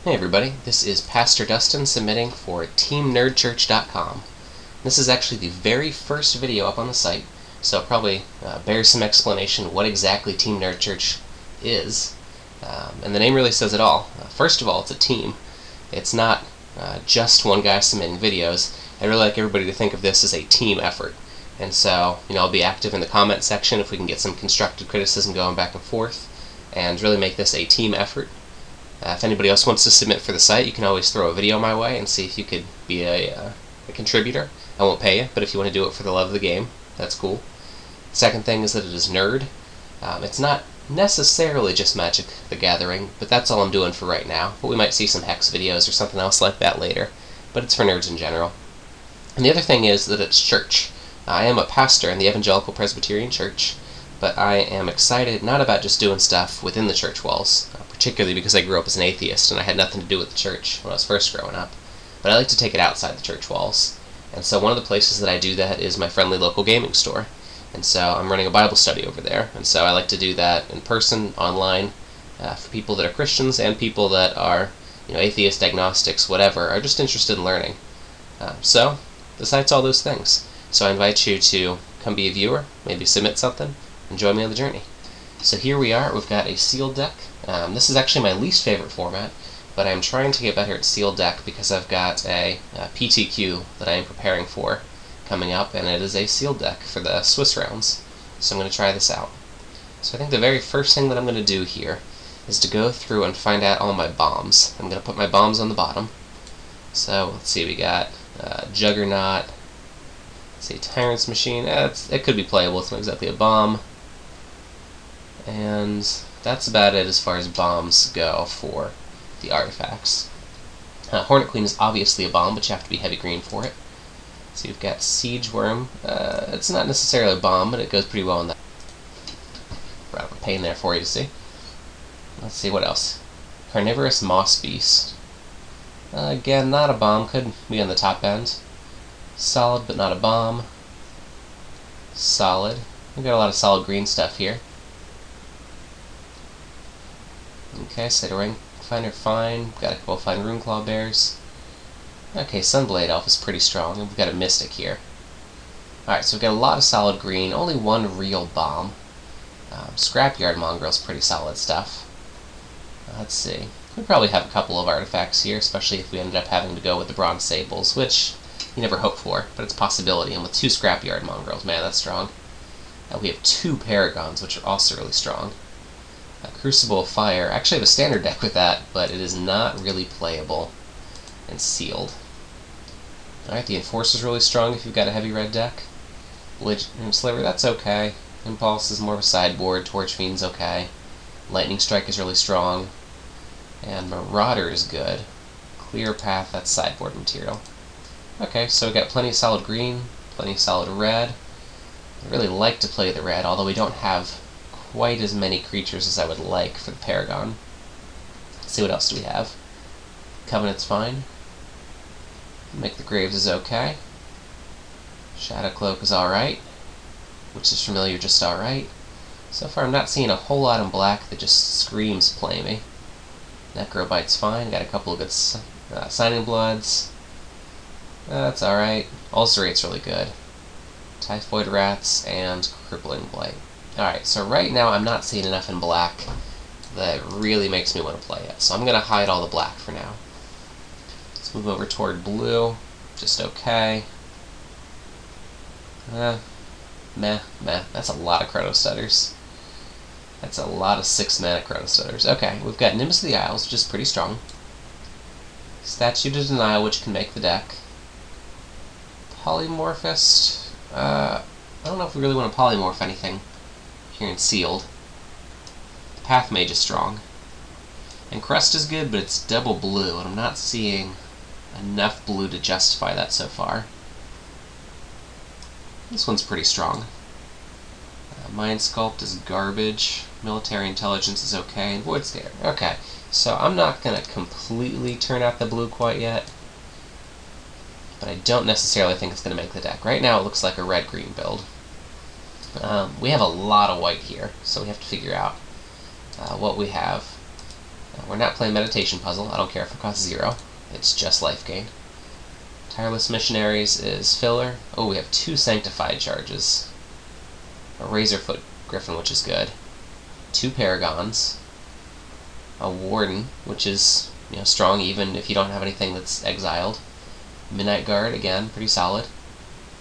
Hey everybody, this is Pastor Dustin submitting for TeamNerdChurch.com. This is actually the very first video up on the site, so it probably bears some explanation what exactly Team Nerd Church is. And the name really says it all. First of all, it's a team. It's not just one guy submitting videos. I really like everybody to think of this as a team effort. And so, I'll be active in the comment section if we can get some constructive criticism going back and forth, and really make this a team effort. If anybody else wants to submit for the site, you can always throw a video my way and see if you could be a contributor. I won't pay you, but if you want to do it for the love of the game, that's cool. Second thing is that it is nerd. It's not necessarily just Magic the Gathering, but that's all I'm doing for right now. But we might see some Hex videos or something else like that later, but it's for nerds in general. And the other thing is that it's church. I am a pastor in the Evangelical Presbyterian Church, but I am excited not about just doing stuff within the church walls, particularly because I grew up as an atheist and I had nothing to do with the church when I was first growing up, but I like to take it outside the church walls. And so one of the places that I do that is my friendly local gaming store. And so I'm running a Bible study over there, and so I like to do that in person, online, for people that are Christians and people that are atheist, agnostics, whatever, are just interested in learning. So the site's all those things. So I invite you to come be a viewer, maybe submit something, and join me on the journey. So here we are. We've got a sealed deck. This is actually my least favorite format, but I'm trying to get better at sealed deck because I've got a PTQ that I am preparing for coming up, and it is a sealed deck for the Swiss rounds. So I'm going to try this out. So I think the very first thing that I'm going to do here is to go through and find out all my bombs. I'm going to put my bombs on the bottom. So let's see, we got Juggernaut. Let's see, Tyrant's Machine. It could be playable. It's not exactly a bomb. And that's about it as far as bombs go for the artifacts. Hornet Queen is obviously a bomb, but you have to be heavy green for it. So you've got Siege Worm. It's not necessarily a bomb, but it goes pretty well in that. Right, a pain there for you to see. Let's see what else. Carnivorous Moss Beast. Again, not a bomb. Could be on the top end. Solid, but not a bomb. Solid. We've got a lot of solid green stuff here. Okay, Ring Finder fine. We've got a couple fine Runeclaw Bears. Okay, Sunblade Elf is pretty strong, and we've got a Mystic here. Alright, so we've got a lot of solid green, only one real bomb. Scrapyard Mongrel's pretty solid stuff. Let's see. We probably have a couple of artifacts here, especially if we ended up having to go with the Bronze Sables, which you never hope for, but it's a possibility. And with two Scrapyard Mongrels, man, that's strong. We have two Paragons, which are also really strong. Crucible of Fire. I actually have a standard deck with that, but it is not really playable and sealed. Alright, the Enforcer's really strong if you've got a heavy red deck. Sliver, that's okay. Impulse is more of a sideboard. Torch Fiend's okay. Lightning Strike is really strong. And Marauder is good. Clear Path, that's sideboard material. Okay, so we've got plenty of solid green, plenty of solid red. I really like to play the red, although we don't have quite as many creatures as I would like for the Paragon. Let's see, what else do we have? Covenant's fine. Make the Graves is okay. Shadow Cloak is alright. Which is familiar, just alright. So far I'm not seeing a whole lot in black that just screams play me. Necrobite's fine. Got a couple of good Signing Bloods. That's alright. Ulcerate's really good. Typhoid Rats and Crippling Blight. Alright, so right now I'm not seeing enough in black that really makes me want to play it. So I'm going to hide all the black for now. Let's move over toward blue. Just okay. Meh. That's a lot of Chronostutters. That's a lot of 6-mana Chronostutters. Okay, we've got Nimbus of the Isles, which is pretty strong. Statue to Denial, which can make the deck. Polymorphist. I don't know if we really want to polymorph anything here in Sealed. Path Mage is strong. And Crust is good, but it's double blue, and I'm not seeing enough blue to justify that so far. This one's pretty strong. Mind Sculpt is garbage. Military Intelligence is okay. And Void Scaler. Okay, so I'm not going to completely turn out the blue quite yet, but I don't necessarily think it's going to make the deck. Right now it looks like a red-green build. We have a lot of white here, so we have to figure out what we have. We're not playing Meditation Puzzle. I don't care if it costs 0. It's just life gain. Tireless Missionaries is filler. Oh, we have 2 Sanctified charges. A Razorfoot Griffin, which is good. 2 Paragons. A Warden, which is strong even if you don't have anything that's exiled. Midnight Guard, again, pretty solid.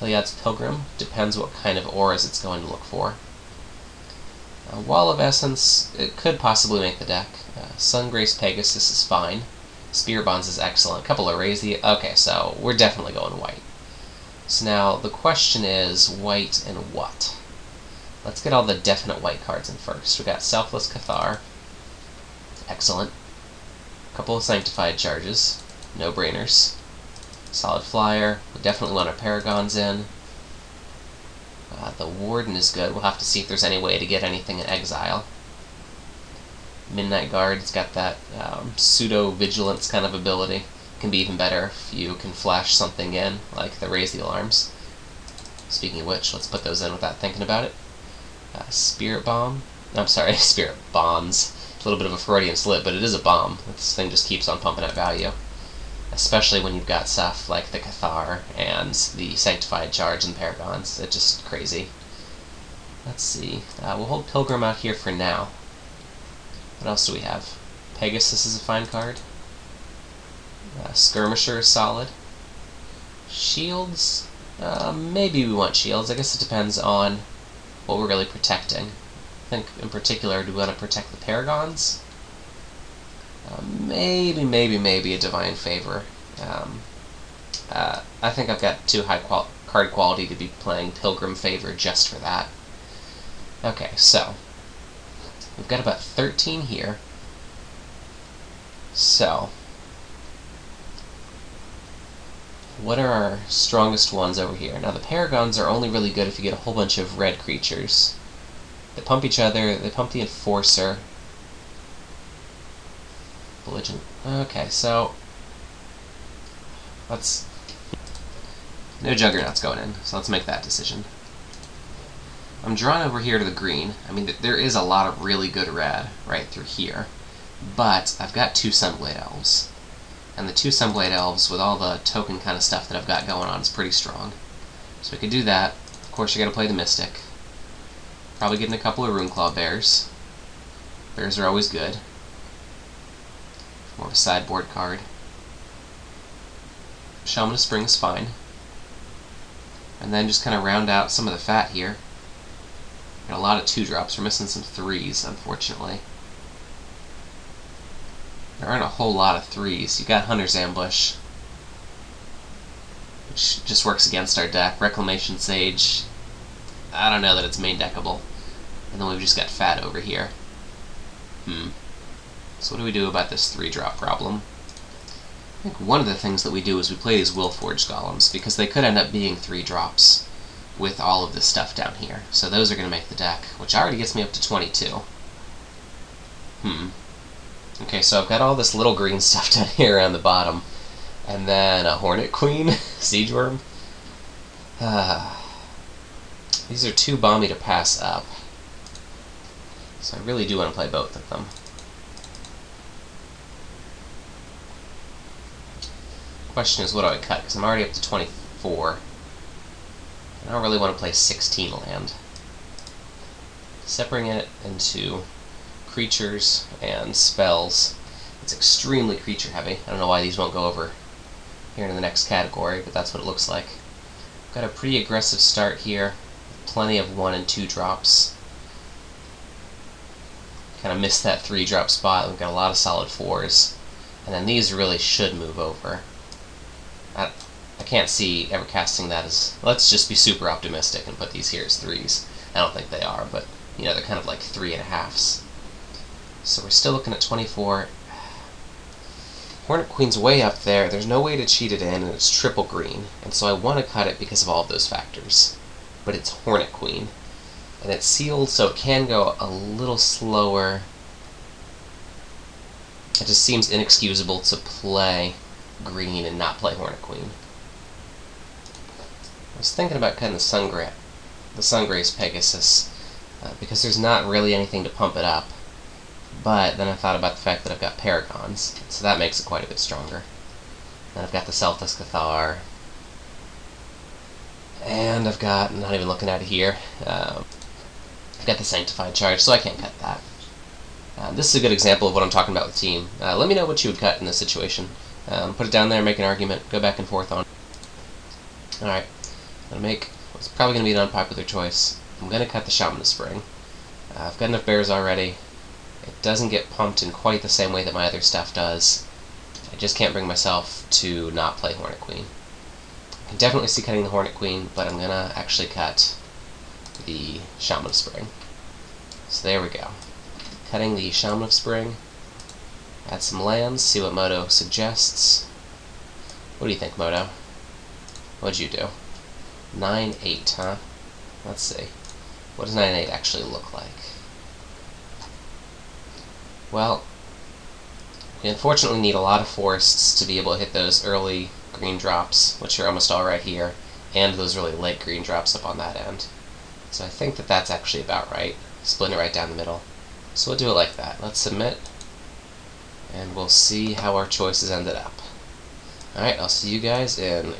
Heliod's Pilgrim, depends what kind of auras it's going to look for. Wall of Essence, it could possibly make the deck. Sungrace Pegasus is fine. Spirit Bonds is excellent. A couple of okay, so we're definitely going white. So now the question is white and what? Let's get all the definite white cards in first. We got Selfless Cathar. Excellent. A couple of Sanctified charges. No-brainers. Solid Flyer. We definitely want our Paragons in. The Warden is good. We'll have to see if there's any way to get anything in exile. Midnight Guard, it's got that pseudo-vigilance kind of ability. Can be even better if you can flash something in, like the Raise the Alarms. Speaking of which, let's put those in without thinking about it. Spirit Bomb. I'm sorry, Spirit Bonds. It's a little bit of a Freudian slip, but it is a bomb. This thing just keeps on pumping out value. Especially when you've got stuff like the Cathar and the Sanctified Charge and Paragons. It's just crazy. Let's see. We'll hold Pilgrim out here for now. What else do we have? Pegasus is a fine card. Skirmisher is solid. Shields? Maybe we want shields. I guess it depends on what we're really protecting. I think in particular, do we want to protect the Paragons? Maybe a Divine Favor. I think I've got too high card quality to be playing Pilgrim Favor just for that. Okay, so we've got about 13 here. So what are our strongest ones over here? Now the Paragons are only really good if you get a whole bunch of red creatures. They pump each other, they pump the Enforcer. Belligerent. Okay, so no Juggernauts going in, so let's make that decision. I'm drawn over here to the green. I mean, there is a lot of really good red right through here, but I've got 2 Sunblade Elves. And the 2 Sunblade Elves, with all the token kind of stuff that I've got going on, is pretty strong. So we could do that. Of course, you gotta play the Mystic. Probably getting a couple of Runeclaw Bears. Bears are always good. More of a sideboard card. Shaman of Spring is fine. And then just kind of round out some of the fat here. Got a lot of 2-drops. We're missing some 3s, unfortunately. There aren't a whole lot of 3s. You got Hunter's Ambush, which just works against our deck. Reclamation Sage, I don't know that it's main deckable. And then we've just got fat over here. So what do we do about this 3-drop problem? I think one of the things that we do is we play these Willforged Golems, because they could end up being 3-drops with all of this stuff down here. So those are going to make the deck, which already gets me up to 22. Okay, so I've got all this little green stuff down here around the bottom. And then a Hornet Queen, Siege Worm. These are too bomby to pass up. So I really do want to play both of them. Question is, what do I cut? Because I'm already up to 24. I don't really want to play 16 land. Separating it into creatures and spells. It's extremely creature heavy. I don't know why these won't go over here in the next category, but that's what it looks like. Got a pretty aggressive start here. Plenty of 1 and 2 drops. Kind of missed that 3-drop spot. We've got a lot of solid 4s. And then these really should move over. I can't see ever casting that as... Let's just be super optimistic and put these here as 3s. I don't think they are, but they're kind of like 3.5s. So we're still looking at 24. Hornet Queen's way up there. There's no way to cheat it in, and it's triple green. And so I want to cut it because of all of those factors. But it's Hornet Queen. And it's sealed, so it can go a little slower. It just seems inexcusable to play green and not play Hornet Queen. I was thinking about cutting the Sungrace Pegasus, because there's not really anything to pump it up. But then I thought about the fact that I've got Paragons, so that makes it quite a bit stronger. Then I've got the Selfless Cathar, and I've got, I'm not even looking at it here, I've got the Sanctified Charge, so I can't cut that. This is a good example of what I'm talking about with team. Let me know what you would cut in this situation. Put it down there, make an argument, go back and forth on it. Alright, I'm going to make what's probably going to be an unpopular choice. I'm going to cut the Shaman of Spring. I've got enough bears already. It doesn't get pumped in quite the same way that my other stuff does. I just can't bring myself to not play Hornet Queen. I can definitely see cutting the Hornet Queen, but I'm going to actually cut the Shaman of Spring. So there we go. Cutting the Shaman of Spring. Add some lands, see what Moto suggests. What do you think, Moto? What'd you do? 9-8, huh? Let's see. What does 9-8 actually look like? Well, we unfortunately need a lot of forests to be able to hit those early green drops, which are almost all right here, and those really late green drops up on that end. So I think that that's actually about right. Split it right down the middle. So we'll do it like that. Let's submit, and we'll see how our choices ended up. Alright, I'll see you guys in